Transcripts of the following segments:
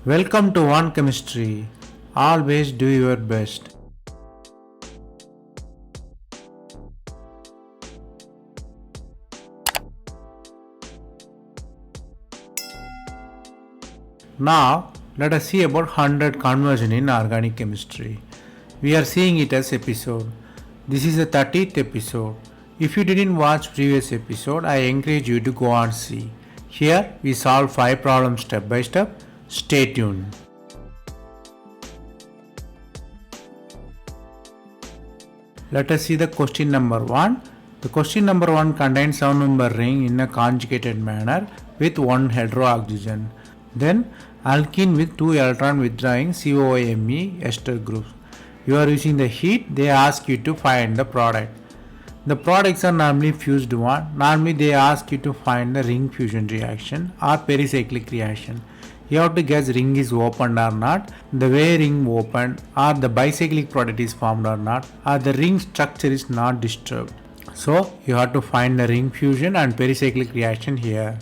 Welcome to One Chemistry. Always do your best. Now, let us see about 100 conversion in organic chemistry. We are seeing it as episode. This is the 30th episode. If you didn't watch previous episode, I encourage you to go and see. Here we solve 5 problems step by step. Stay tuned. Let us see the question number 1. The question number 1 contains 7-member ring in a conjugated manner with 1 heterooxygen. Then alkene with 2 electron withdrawing COMe ester groups. You are using the heat, they ask you to find the product. The products are normally fused one. Normally they ask you to find the ring fusion reaction or pericyclic reaction. You have to guess ring is opened or not, the way ring opened, or the bicyclic product is formed or not, or the ring structure is not disturbed. So you have to find the ring fusion and pericyclic reaction here.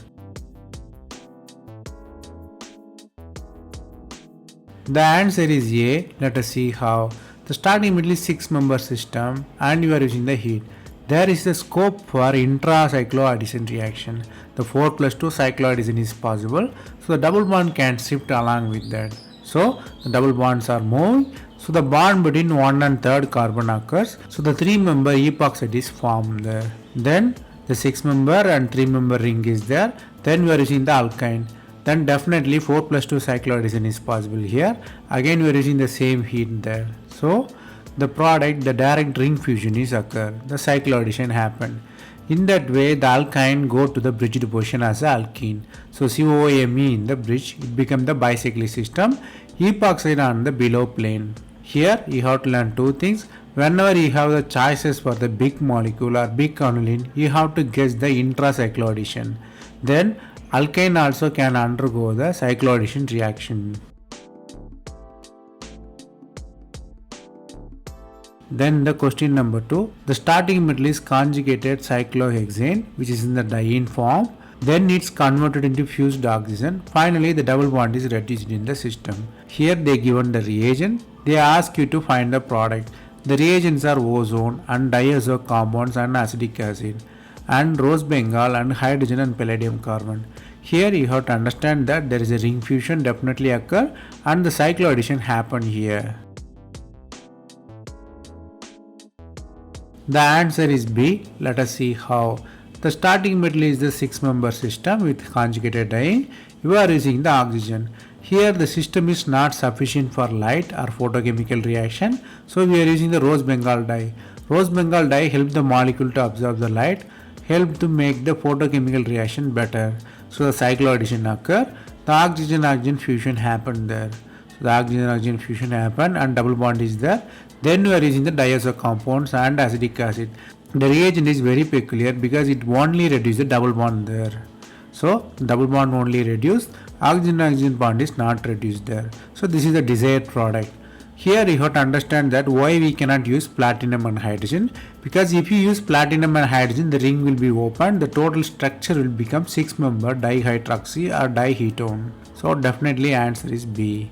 The answer is A. Let us see how. The starting middle is 6-member system and you are using the heat. There is the scope for intra-cycloaddition reaction. The 4 plus 2 cycloaddition is possible, so the double bond can shift along with that. So the double bonds are moving, so the bond between 1 and 3rd carbon occurs, so the 3-member epoxide is formed there. Then the 6-member and 3-member ring is there, then we are using the alkyne. Then definitely 4 plus 2 cycloaddition is possible here. Again we are using the same heat there. So the product, the direct ring fusion is occur. The cycloaddition happened. In that way the alkyne go to the bridged position as a alkene. So COMe in the bridge, it become the bicyclic system. Epoxide on the below plane. Here you have to learn 2 things. Whenever you have the choices for the big molecule or big aniline, you have to guess the intra-cycloaddition. Then alkyne also can undergo the cycloaddition reaction. Then the question number 2. The starting metal is conjugated cyclohexane, which is in the diene form. Then it's converted into fused oxygen. Finally the double bond is reduced in the system. Here they given the reagent. They ask you to find the product. The reagents are ozone and diazo compounds and acetic acid and rose bengal and hydrogen and palladium carbon. Here you have to understand that there is a ring fusion definitely occur and the cycloaddition happen here. The answer is B. Let us see how. The starting metal is the 6-member system with conjugated diene. You are using the oxygen. Here the system is not sufficient for light or photochemical reaction, so we are using the rose bengal dye. Rose bengal dye help the molecule to absorb the light, help to make the photochemical reaction better. So the cycloaddition occur. The oxygen fusion happened there. So the oxygen fusion happened and double bond is there. Then we are using the diazo compounds and acetic acid. The reagent is very peculiar because it only reduces the double bond there. So double bond only reduced, oxygen bond is not reduced there. So this is the desired product. Here you have to understand that why we cannot use platinum and hydrogen, because if you use platinum and hydrogen the ring will be opened, the total structure will become 6-member dihydroxy or diketone. So definitely answer is B.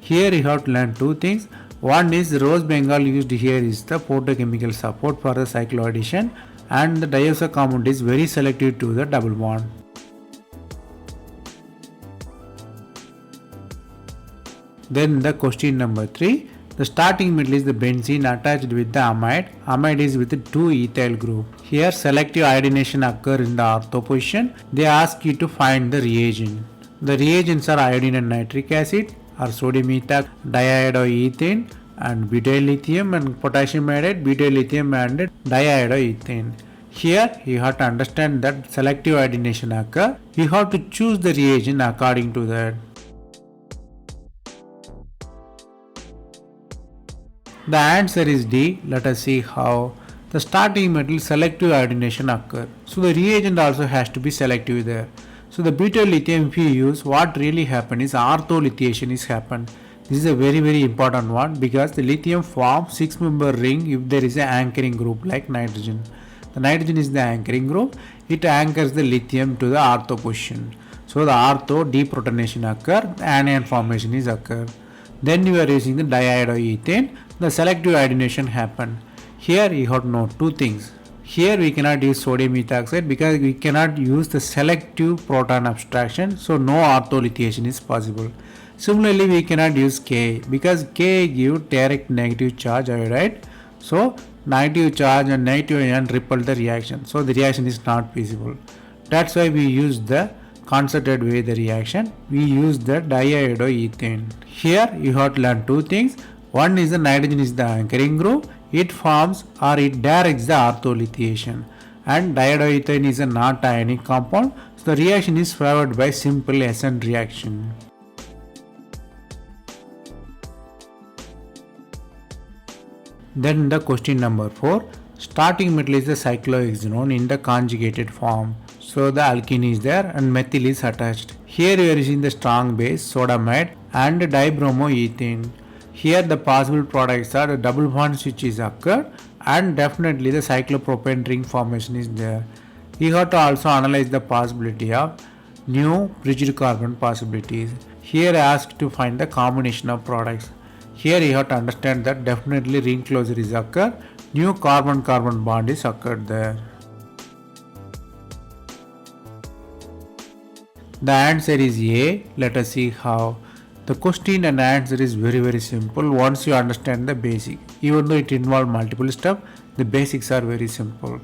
Here you have to learn 2 things. One is the rose bengal used here is the photochemical support for the cycloaddition and the diazo compound is very selective to the double bond. Then the question number 3. The starting metal is the benzene attached with the amide. Amide is with the 2 ethyl group. Here selective iodination occur in the ortho position. They ask you to find the reagent. The reagents are iodine and nitric acid or sodium ethox, diiodoethane and butyl lithium and potassium iodide, butyl lithium and diiodoethane. Here you have to understand that selective iodination occur. You have to choose the reagent according to that. The answer is D. Let us see how. The starting metal selective iodination occur. So the reagent also has to be selective there. So the butyl lithium if you use, what really happen is ortholithiation is happen. This is a very important one because the lithium forms 6-member ring if there is an anchoring group like nitrogen. The nitrogen is the anchoring group. It anchors the lithium to the ortho position. So the ortho deprotonation occur, anion formation is occur. Then you are using the diiodoethane, the selective iodination happen. Here you have to know two things. Here we cannot use sodium ethoxide because we cannot use the selective proton abstraction, so no ortholithiation is possible. Similarly, we cannot use Ka because Ka give direct negative charge iodide, so negative charge and negative ion repel the reaction, so the reaction is not feasible. That's why we use the concerted way the reaction. We use the diiodoethane. Here you have to learn two things. One is the nitrogen is the anchoring group. It forms or it directs the ortholithiation. And diiodoethane is a not ionic compound. So the reaction is favored by simple SN reaction. Then the question number 4. Starting metal is the cyclohexanone in the conjugated form. So the alkene is there and methyl is attached. Here we are using the strong base sodamide and dibromoethane. Here the possible products are the double bond switch is occurred and definitely the cyclopropane ring formation is there. We have to also analyze the possibility of new bridged carbon possibilities. Here asked to find the combination of products. Here you have to understand that definitely ring closure is occur, new carbon-carbon bond is occurred there. The answer is A. Let us see how. The question and answer is very simple once you understand the basic. Even though it involves multiple steps, the basics are very simple.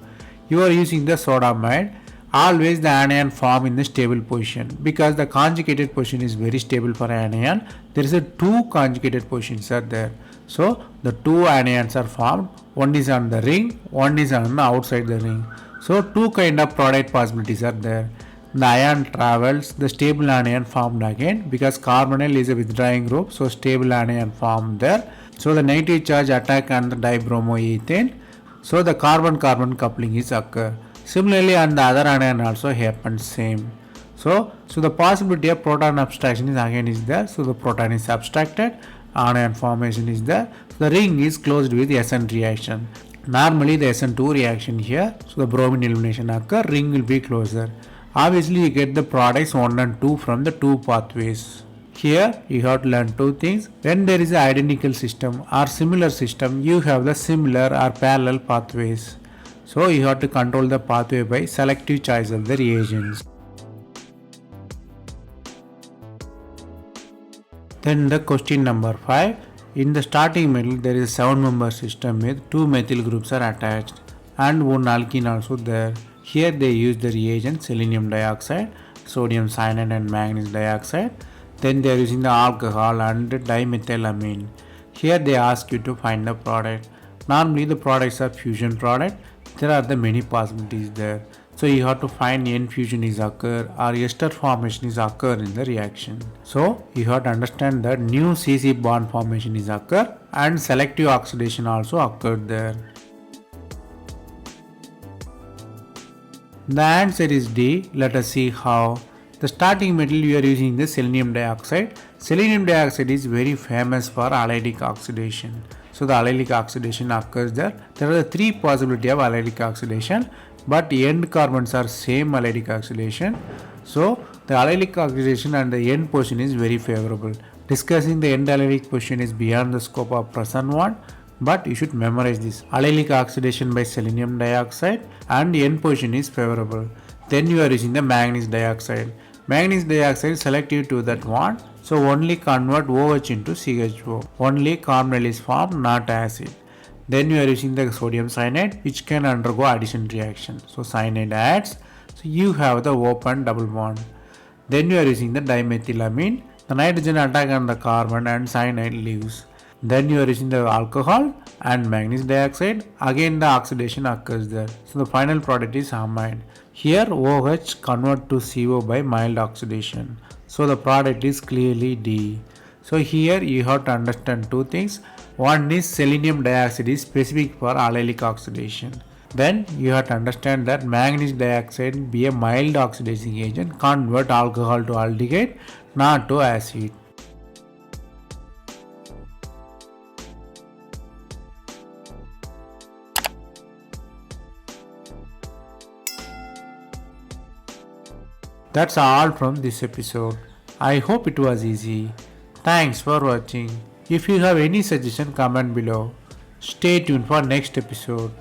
You are using the sodamide. Always the anion form in the stable position because the conjugated position is very stable for anion. There is a two conjugated positions are there. So the two anions are formed. One is on the ring, one is on the outside the ring. So two kind of product possibilities are there. The ion travels, the stable anion formed again because carbonyl is a withdrawing group, so stable anion formed there. So the negative charge attack on the dibromoethane, so the carbon-carbon coupling is occur. Similarly on the other anion also happens same. So the possibility of proton abstraction is again is there, so the proton is abstracted, anion formation is there, so the ring is closed with SN reaction. Normally the SN2 reaction here, so the bromine elimination occur, ring will be closer. Obviously you get the products 1 and 2 from the two pathways. Here you have to learn two things. When there is an identical system or similar system, you have the similar or parallel pathways. So you have to control the pathway by selective choice of the reagents. Then the question number 5. In the starting metal there is a 7-member system with 2 methyl groups are attached and one alkene also there. Here they use the reagent selenium dioxide, sodium cyanide and manganese dioxide. Then they are using the alcohol and dimethylamine. Here they ask you to find the product. Normally the products are fusion product. There are the many possibilities there. So you have to find N fusion is occur or ester formation is occur in the reaction. So you have to understand that new CC bond formation is occur and selective oxidation also occurred there. The answer is D. Let us see how. The starting metal we are using the selenium dioxide. Selenium dioxide is very famous for allylic oxidation. So the allylic oxidation occurs there. There are 3 possibilities of allylic oxidation, but end carbons are same allylic oxidation. So the allylic oxidation and the end position is very favorable. Discussing the end allylic position is beyond the scope of present one, but you should memorize this. Allylic oxidation by selenium dioxide and end position is favorable. Then you are using the manganese dioxide. Manganese dioxide selective to that one, so only convert OH into CHO. Only carbonyl is formed, not acid. Then you are using the sodium cyanide which can undergo addition reaction. So cyanide adds, so you have the open double bond. Then you are using the dimethylamine. The nitrogen attack on the carbon and cyanide leaves. Then you are using the alcohol and manganese dioxide. Again the oxidation occurs there. So the final product is amide. Here OH convert to CO by mild oxidation. So the product is clearly D. So here you have to understand two things. One is selenium dioxide is specific for allylic oxidation. Then you have to understand that manganese dioxide be a mild oxidizing agent, convert alcohol to aldehyde, not to acid. That's all from this episode. I hope it was easy. Thanks for watching. If you have any suggestion, comment below. Stay tuned for next episode.